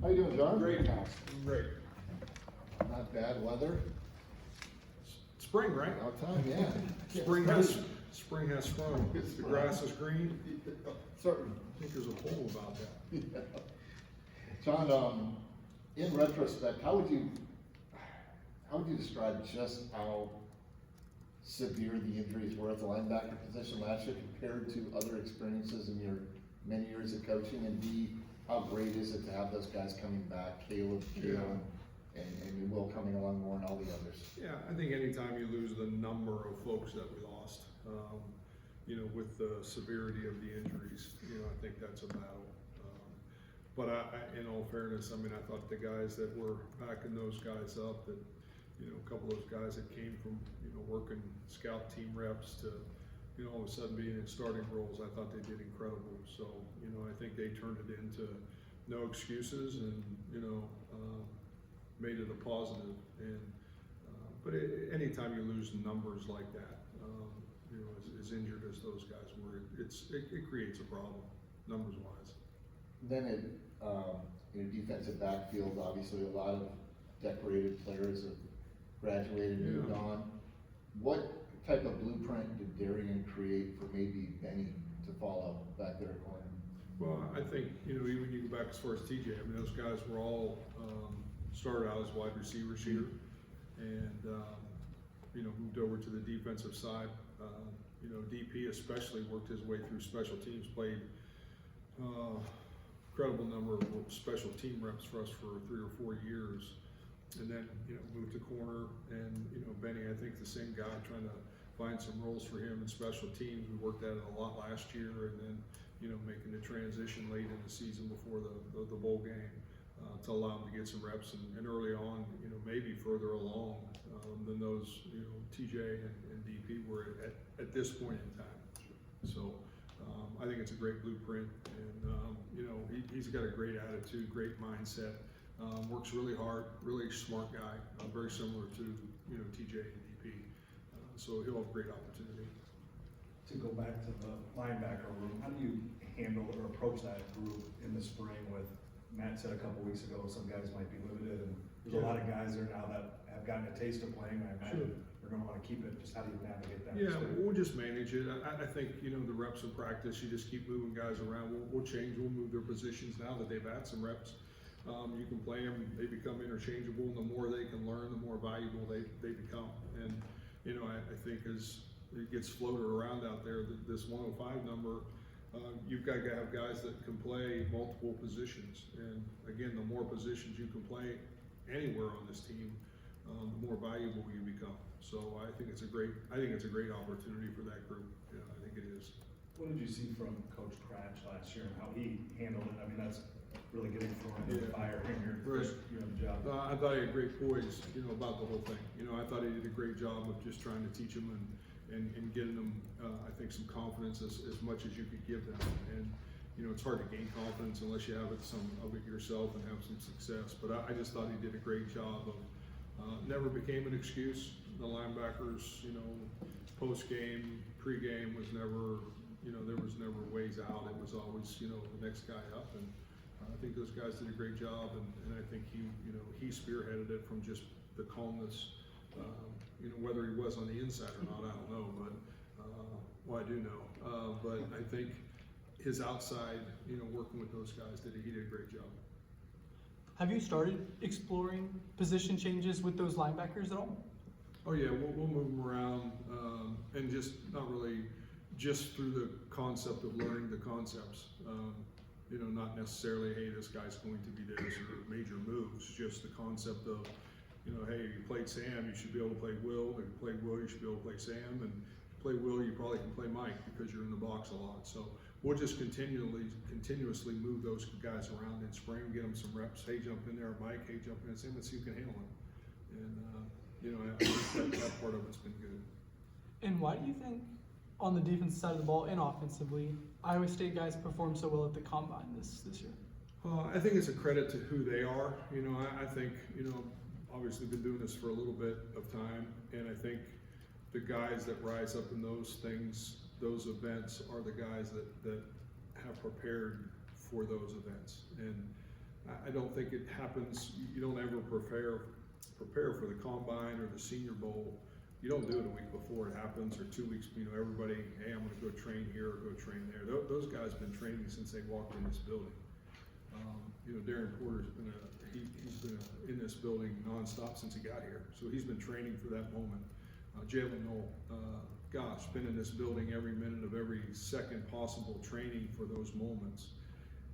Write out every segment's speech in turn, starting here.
How you doing, John? Great. Great. Not bad weather. Spring, right? About time, yeah. Spring has sprung. The grass is green. Certain. I think there's a poll about that. Yeah. John, in retrospect, how would you describe just how severe the injuries were at the linebacker position last year compared to other experiences in your many years of coaching? And B, how great is it to have those guys coming back, Caleb, Kalen, and Will coming along more, and all the others? Yeah, I think anytime you lose the number of folks that we lost, with the severity of the injuries, I think that's a battle. But in all fairness, I thought the guys that were backing those guys up, that, a couple of those guys that came from, working scout team reps to, all of a sudden being in starting roles, I thought they did incredible. So, I think they turned it into no excuses and, made it a positive. And, but anytime you lose numbers like that, as injured as those guys were, it creates a problem, numbers wise. Then in defensive backfield, obviously a lot of decorated players have graduated and moved on. What type of blueprint did Darian create for maybe Benny to follow back there at corner? Well, I think, even you go back as far as TJ, those guys were all started out as wide receivers here and, moved over to the defensive side. DP especially worked his way through special teams, played incredible number of special team reps for us for 3 or 4 years. And then, moved to corner, and, Benny, I think the same guy, trying to find some roles for him in special teams. We worked at it a lot last year, and then, making the transition late in the season before the bowl game to allow him to get some reps, and early on, maybe further along than those, TJ and DP were at this point in time. So I think it's a great blueprint, and, he's got a great attitude, great mindset. Works really hard, really smart guy, very similar to TJ and DP. So he'll have a great opportunity. To go back to the linebacker room, how do you handle or approach that group in the spring? With Matt said a couple weeks ago, some guys might be limited, and there's a lot of guys there now that have gotten a taste of playing. I imagine they're going to want to keep it. Just how do you navigate that? Yeah, we'll just manage it. I think the reps in practice, you just keep moving guys around. We'll change. We'll move their positions now that they've had some reps. You can play them, they become interchangeable, and the more they can learn, the more valuable they become. And, I think as it gets floated around out there, this 105 number, you've got to have guys that can play multiple positions. And again, the more positions you can play anywhere on this team, the more valuable you become. So I think it's a great opportunity for that group. Yeah, I think it is. What did you see from Coach Cratch last year and how he handled it? That's really getting thrown into the fire in your first year on the job. I thought he had great poise, about the whole thing. I thought he did a great job of just trying to teach them and getting them, I think, some confidence as much as you could give them. And, it's hard to gain confidence unless you have some of it yourself and have some success. But I just thought he did a great job of, never became an excuse. The linebackers, post-game, pre-game was never, there was never ways out. It was always, the next guy up. And I think those guys did a great job, and I think he spearheaded it from just the calmness. Whether he was on the inside or not, I don't know, but well, I do know. But I think his outside, working with those guys, he did a great job. Have you started exploring position changes with those linebackers at all? Oh yeah, we'll move them around, and just not really just through the concept of learning the concepts. Not necessarily, hey, this guy's going to be this, or major moves, just the concept of, hey, you played Sam, you should be able to play Will. If you play Will, you should be able to play Sam. And if you play Will, you probably can play Mike because you're in the box a lot. So we'll just continuously move those guys around in spring, get them some reps. Hey, jump in there, Mike. Hey, jump in there, Sam. Let's see who can handle him. And, I think that part of it's been good. And why do you think, on the defensive side of the ball and offensively, Iowa State guys perform so well at the combine this year? I think it's a credit to who they are. I think, obviously been doing this for a little bit of time, and I think the guys that rise up in those things, those events, are the guys that have prepared for those events. And I don't think it happens, you don't ever prepare for the combine or the Senior Bowl. You don't do it a week before it happens, or 2 weeks, everybody, hey, I'm gonna go train here or go train there. Those guys have been training since they walked in this building. Darren Porter's he's been in this building nonstop since he got here. So he's been training for that moment. Jalen Knoll, been in this building every minute of every second possible, training for those moments.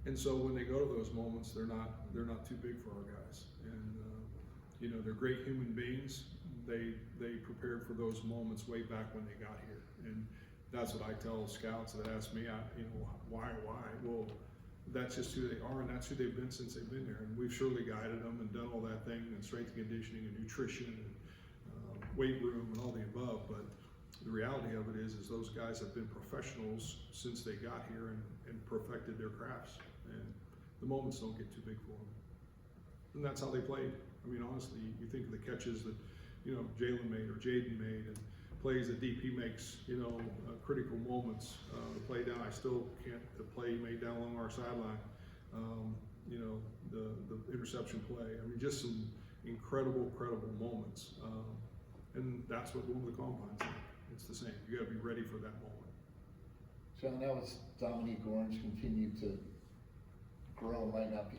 And so when they go to those moments, they're not too big for our guys. And they're great human beings. They prepared for those moments way back when they got here. And that's what I tell scouts that ask me, why? Well, that's just who they are, and that's who they've been since they've been here. And we've surely guided them and done all that thing, and strength and conditioning and nutrition and weight room and all the above. But the reality of it is those guys have been professionals since they got here and perfected their crafts. And the moments don't get too big for them. And that's how they played. I mean, honestly, you think of the catches that, Jalen made or Jaden made, and plays that DP makes, critical moments. The play down, I still can't, the play he made down along our sideline, the interception play. I mean, just some incredible moments. And that's what going to the combine's like. It's the same. You gotta be ready for that moment. John, now as Dominique Orange continued to grow, might not be,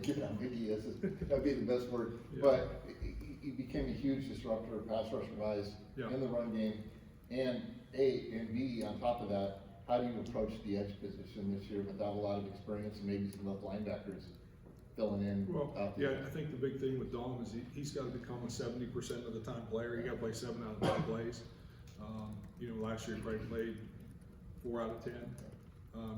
given how big he is, that'd be the best word, Yeah. but he became a huge disruptor, pass rush wise, Yeah. in the run game. And B, on top of that, how do you approach the edge position this year without a lot of experience and maybe some left linebackers filling in? Well, out there? yeah, I think the big thing with Dom is he's got to become a 70% of the time player. He got to play 7 out of 10 plays. Last year he probably played 4 out of 10.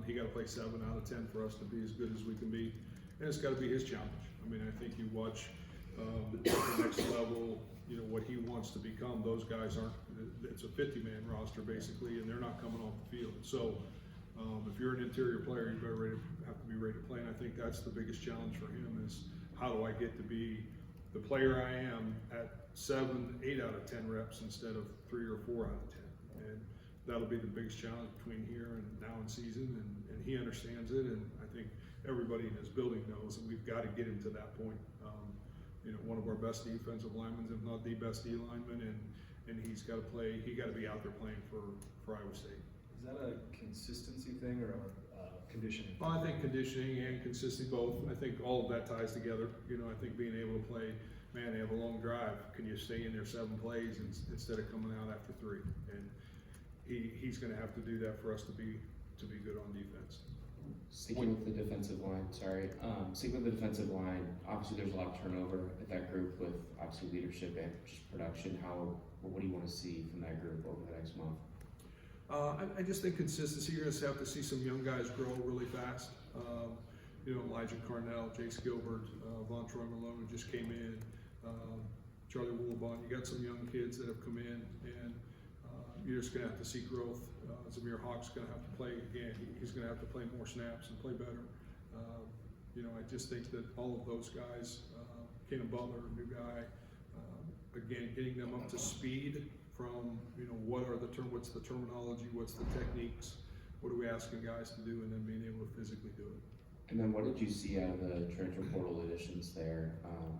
He got to play 7 out of 10 for us to be as good as we can be, and it's got to be his challenge. I mean, I think you watch the next level. What he wants to become. Those guys aren't. It's a 50-man roster basically, and they're not coming off the field. So if you're an interior player, you better have to be ready to play. And I think that's the biggest challenge for him is how do I get to be the player I am at 7, 8 out of 10 reps instead of 3 or 4 out of 10. And that'll be the biggest challenge between here and now in season. And he understands it. And I think everybody in his building knows that we've got to get him to that point. One of our best defensive linemen, if not the best D lineman, and he's got to play. He got to be out there playing for Iowa State. Is that a consistency thing or a conditioning? Well, I think conditioning and consistency both. I think all of that ties together. I think being able to play. Man, they have a long drive. Can you stay in there 7 plays instead of coming out after 3? And he's going to have to do that for us to be good on defense. Sticking with the defensive line, obviously there's a lot of turnover at that group with obviously leadership and just production. What do you want to see from that group over the next month? I just think consistency. You're going to have to see some young guys grow really fast. Elijah Carnell, Jace Gilbert, Von Troy Malone who just came in, Charlie Woolabon. You got some young kids that have come in, and you're just going to have to see growth. Zamir Hawk's going to have to play again. He's going to have to play more snaps and play better. I just think that all of those guys, Kenan Butler, new guy, again, getting them up to speed from, what's the terminology, what's the techniques, what are we asking guys to do, and then being able to physically do it. And then what did you see out of the transfer portal additions there,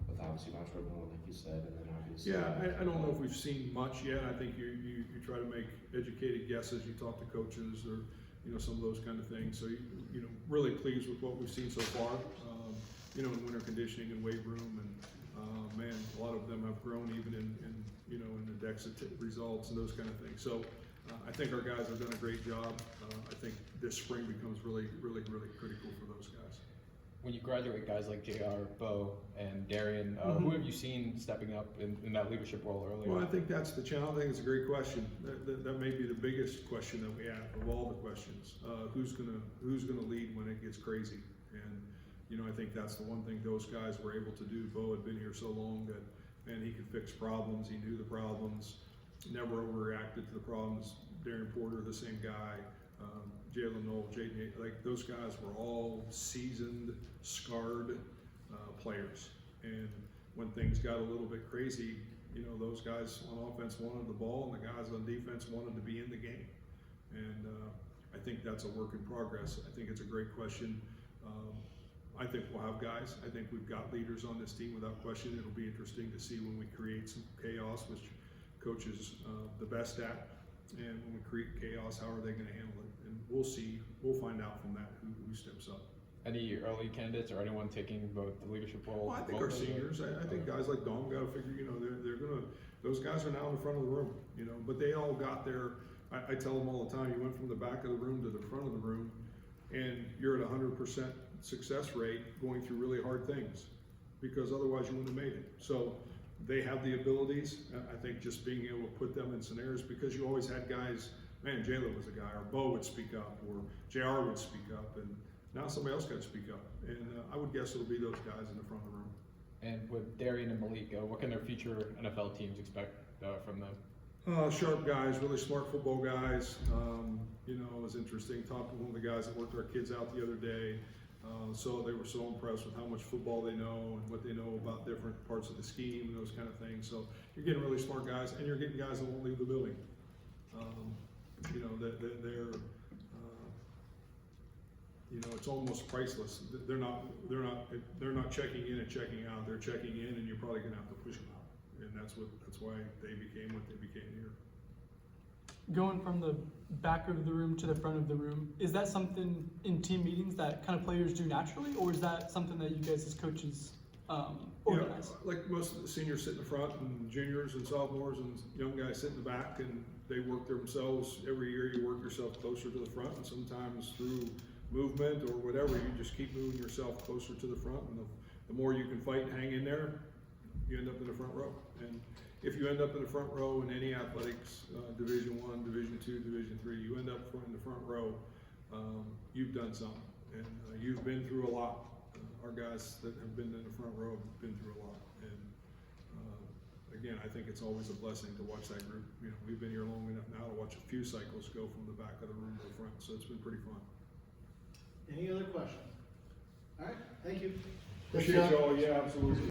with obviously Montreal, like you said, and then obviously. Yeah, I don't know if we've seen much yet. I think you try to make educated guesses. You talk to coaches or some of those kind of things. So really pleased with what we've seen so far. In winter conditioning and weight room, and man, a lot of them have grown even in the DEXA results and those kind of things. So I think our guys have done a great job. I think this spring becomes really critical for those guys. When you graduate guys like JR, Bo, and Darian, who have you seen stepping up in that leadership role earlier? Well, I think that's the challenge. I think it's a great question. That may be the biggest question that we have of all the questions. Who's gonna lead when it gets crazy? And I think that's the one thing those guys were able to do. Bo had been here so long that, man, he could fix problems. He knew the problems, never overreacted to the problems. Darren Porter, the same guy. Jalen Knoll, Jaden, like those guys were all seasoned, scarred players. And when things got a little bit crazy, those guys on offense wanted the ball, and the guys on defense wanted to be in the game. And I think that's a work in progress. I think it's a great question. I think we'll have guys. I think we've got leaders on this team without question. It'll be interesting to see when we create some chaos, which coach is the best at. And when we create chaos, how are they going to handle it? And we'll see. We'll find out from that who steps up. Any early candidates or anyone taking both the leadership role? Well, I think our seniors. I think guys like Dom got to figure. They're gonna. Those guys are now in the front of the room. But they all got there. I tell them all the time. You went from the back of the room to the front of the room, and you're at 100% success rate going through really hard things, because otherwise you wouldn't have made it. So they have the abilities. I think just being able to put them in scenarios, because you always had guys. Man, Jalen was a guy, or Bo would speak up, or JR would speak up, and now somebody else got to speak up. And I would guess it'll be those guys in the front of the room. And with Darian and Malik, what can their future NFL teams expect from them? Sharp guys, really smart football guys. It was interesting talking to one of the guys that worked our kids out the other day. So they were so impressed with how much football they know and what they know about different parts of the scheme and those kind of things. So you're getting really smart guys, and you're getting guys that won't leave the building. It's almost priceless. They're not checking in and checking out. They're checking in, and you're probably going to have to push them out. And that's why they became what they became here. Going from the back of the room to the front of the room, is that something in team meetings that kind of players do naturally, or is that something that you guys as coaches organize? Like most of the seniors sit in the front, and juniors and sophomores and young guys sit in the back, and they work themselves. Every year you work yourself closer to the front, and sometimes through movement or whatever, you just keep moving yourself closer to the front, and the more you can fight and hang in there, you end up in the front row. And if you end up in the front row in any athletics, Division I, Division II, Division III, you end up in the front row, you've done something, and you've been through a lot. Our guys that have been in the front row have been through a lot, and again, I think it's always a blessing to watch that group. We've been here long enough now to watch a few cycles go from the back of the room to the front, so it's been pretty fun. Any other questions? All right, thank you. Appreciate y'all. Yeah, absolutely.